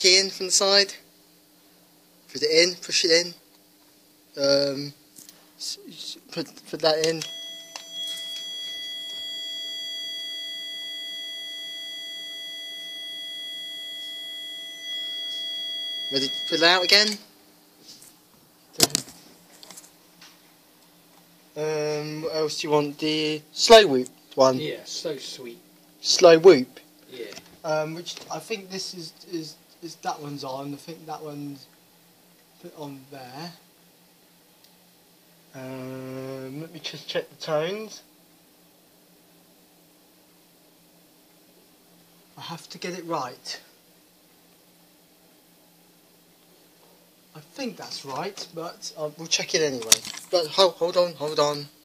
key in from the side. Put it in, push it in. Put that in. Ready to pull it out again? What else do you want? The slow whoop one? Yeah, so sweet. Slow whoop? Yeah. Which I think this is that one's on. I think that one's put on there. Let me just check the tones. I have to get it right. I think that's right, but we'll check it anyway. But hold on.